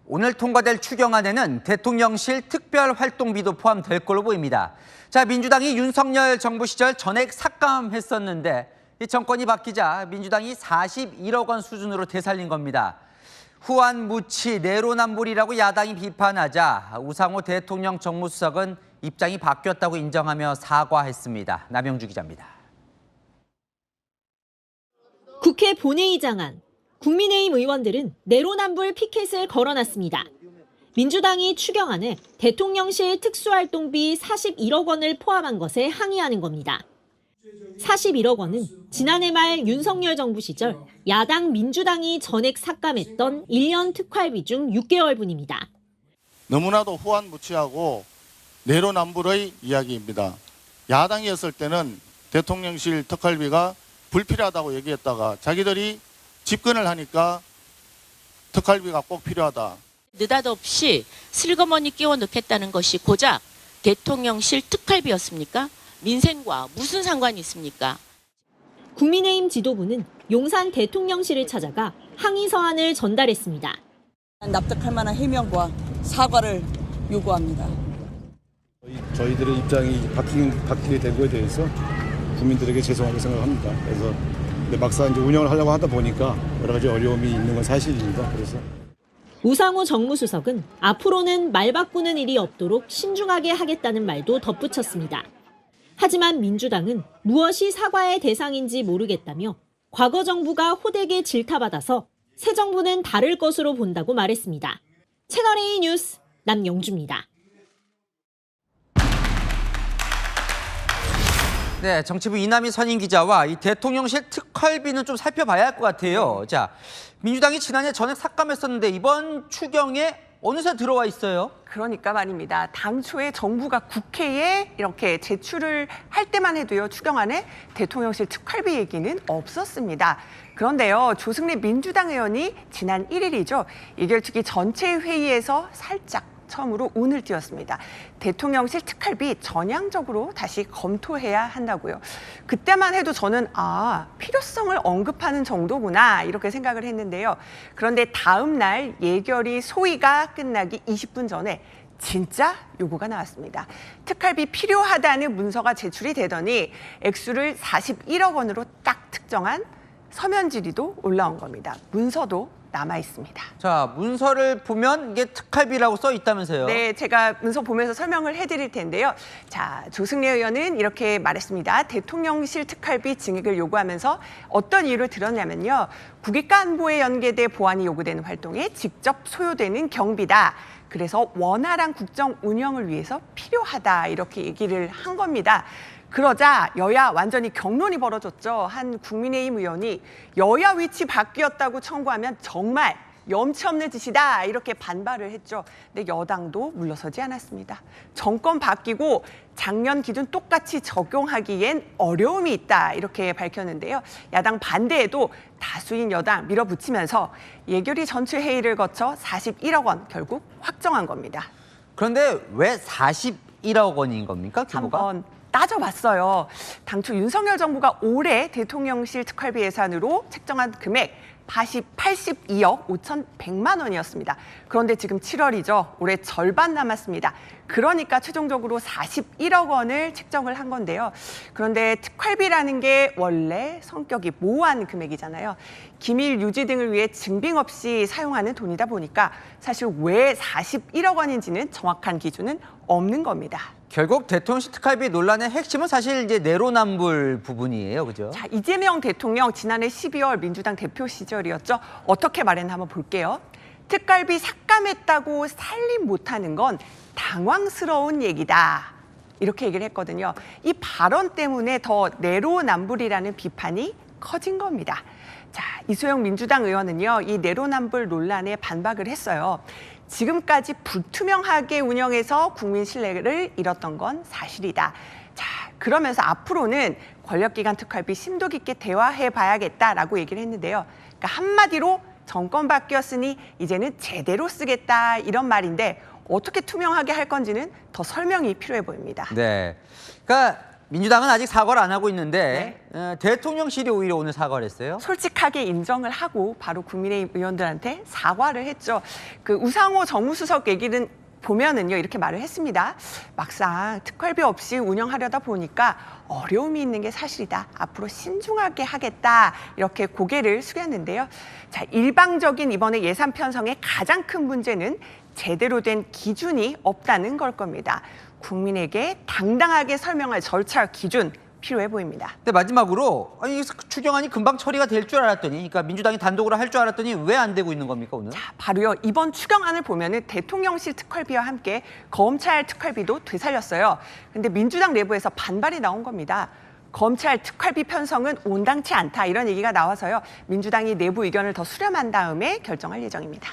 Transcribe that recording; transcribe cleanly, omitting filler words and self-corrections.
오늘 통과될 추경안에는 대통령실 특별활동비도 포함될 걸로 보입니다. 자, 민주당이 윤석열 정부 시절 전액 삭감했었는데 이 정권이 바뀌자 민주당이 41억 원 수준으로 되살린 겁니다. 후한무치 내로남불이라고 야당이 비판하자 우상호 대통령 정무수석은 입장이 바뀌었다고 인정하며 사과했습니다. 남영주 기자입니다. 국회 본회의장안. 국민의힘 의원들은 내로남불 피켓을 걸어놨습니다. 민주당이 추경안에 대통령실 특수활동비 41억 원을 포함한 것에 항의하는 겁니다. 41억 원은 지난해 말 윤석열 정부 시절 야당 민주당이 전액 삭감했던 1년 특활비 중 6개월분입니다. 너무나도 후한무치하고 내로남불의 이야기입니다. 야당이었을 때는 대통령실 특활비가 불필요하다고 얘기했다가 자기들이 집권을 하니까 특활비가 꼭 필요하다. 느닷없이 슬그머니 끼워 넣겠다는 것이 고작 대통령실 특활비였습니까? 민생과 무슨 상관이 있습니까? 국민의힘 지도부는 용산 대통령실을 찾아가 항의 서한을 전달했습니다. 납득할 만한 해명과 사과를 요구합니다. 저희들의 입장이 바뀌게 된 거에 대해서 국민들에게 죄송하게 생각합니다. 그래서 근데 막상 이제 운영을 하려고 하다 보니까 여러 가지 어려움이 있는 건 사실입니다. 그래서 우상호 정무수석은 앞으로는 말 바꾸는 일이 없도록 신중하게 하겠다는 말도 덧붙였습니다. 하지만 민주당은 무엇이 사과의 대상인지 모르겠다며 과거 정부가 호되게 질타받아서 새 정부는 다를 것으로 본다고 말했습니다. 채널A 뉴스 남영주입니다. 네, 정치부 이남희 선임 기자와 이 대통령실 특활비는 좀 살펴봐야 할 것 같아요. 자, 민주당이 지난해 전액 삭감했었는데 이번 추경에 어느새 들어와 있어요. 그러니까 말입니다. 당초에 정부가 국회에 이렇게 제출을 할 때만 해도요, 추경안에 대통령실 특활비 얘기는 없었습니다. 그런데요, 조승래 민주당 의원이 지난 1일이죠. 의결특위 전체 회의에서 살짝 처음으로 운을 띄웠습니다. 대통령실 특활비 전향적으로 다시 검토해야 한다고요. 그때만 해도 저는 필요성을 언급하는 정도구나 이렇게 생각을 했는데요. 그런데 다음 날 예결위 소위가 끝나기 20분 전에 진짜 요구가 나왔습니다. 특활비 필요하다는 문서가 제출이 되더니 액수를 41억 원으로 딱 특정한 서면 질의도 올라온 겁니다. 문서도 남아 있습니다. 자, 문서를 보면 이게 특활비라고 써 있다면서요? 네, 제가 문서 보면서 설명을 해드릴 텐데요. 자, 조승래 의원은 이렇게 말했습니다. 대통령실 특활비 증액을 요구하면서 어떤 이유를 들었냐면요. 국익과 안보에 연계돼 보안이 요구되는 활동에 직접 소요되는 경비다. 그래서 원활한 국정 운영을 위해서 필요하다 이렇게 얘기를 한 겁니다. 그러자 여야 완전히 격론이 벌어졌죠. 한 국민의힘 의원이 여야 위치 바뀌었다고 청구하면 정말 염치 없는 짓이다 이렇게 반발을 했죠. 근데 여당도 물러서지 않았습니다. 정권 바뀌고 작년 기준 똑같이 적용하기엔 어려움이 있다 이렇게 밝혔는데요. 야당 반대에도 다수인 여당 밀어붙이면서 예결위 전체 회의를 거쳐 41억 원 결국 확정한 겁니다. 그런데 왜 41억 원인 겁니까? 규모가? 한번 따져봤어요. 당초 윤석열 정부가 올해 대통령실 특활비 예산으로 책정한 금액 82억 5,100만 원이었습니다. 그런데 지금 7월이죠. 올해 절반 남았습니다. 그러니까 최종적으로 41억 원을 책정을 한 건데요. 그런데 특활비라는 게 원래 성격이 모호한 금액이잖아요. 기밀 유지 등을 위해 증빙 없이 사용하는 돈이다 보니까 사실 왜 41억 원인지는 정확한 기준은 없는 겁니다. 결국 대통령실 특활비 논란의 핵심은 사실 이제 내로남불 부분이에요, 그죠? 자, 이재명 대통령 지난해 12월 민주당 대표 시절이었죠. 어떻게 말했나 한번 볼게요. 특활비 삭감했다고 살림 못하는 건 당황스러운 얘기다. 이렇게 얘기를 했거든요. 이 발언 때문에 더 내로남불이라는 비판이 커진 겁니다. 자, 이소영 민주당 의원은요, 이 내로남불 논란에 반박을 했어요. 지금까지 불투명하게 운영해서 국민 신뢰를 잃었던 건 사실이다. 자, 그러면서 앞으로는 권력기관 특활비 심도 깊게 대화해 봐야겠다라고 얘기를 했는데요. 그러니까 한마디로 정권 바뀌었으니 이제는 제대로 쓰겠다 이런 말인데 어떻게 투명하게 할 건지는 더 설명이 필요해 보입니다. 네. 그러니까 민주당은 아직 사과를 안 하고 있는데 대통령실이 오히려 오늘 사과를 했어요. 솔직하게 인정을 하고 바로 국민의힘 의원들한테 사과를 했죠. 그 우상호 정무수석 얘기는 보면은요 이렇게 말을 했습니다. 막상 특활비 없이 운영하려다 보니까 어려움이 있는 게 사실이다. 앞으로 신중하게 하겠다. 이렇게 고개를 숙였는데요. 자, 일방적인 이번에 예산 편성의 가장 큰 문제는 제대로 된 기준이 없다는 걸 겁니다. 국민에게 당당하게 설명할 절차 기준 필요해 보입니다. 근데 마지막으로 아니 추경안이 금방 처리가 될 줄 알았더니, 그러니까 민주당이 단독으로 할 줄 알았더니 왜 안 되고 있는 겁니까 오늘? 자, 바로요. 이번 추경안을 보면은 대통령실 특활비와 함께 검찰 특활비도 되살렸어요. 근데 민주당 내부에서 반발이 나온 겁니다. 검찰 특활비 편성은 온당치 않다 이런 얘기가 나와서요. 민주당이 내부 의견을 더 수렴한 다음에 결정할 예정입니다.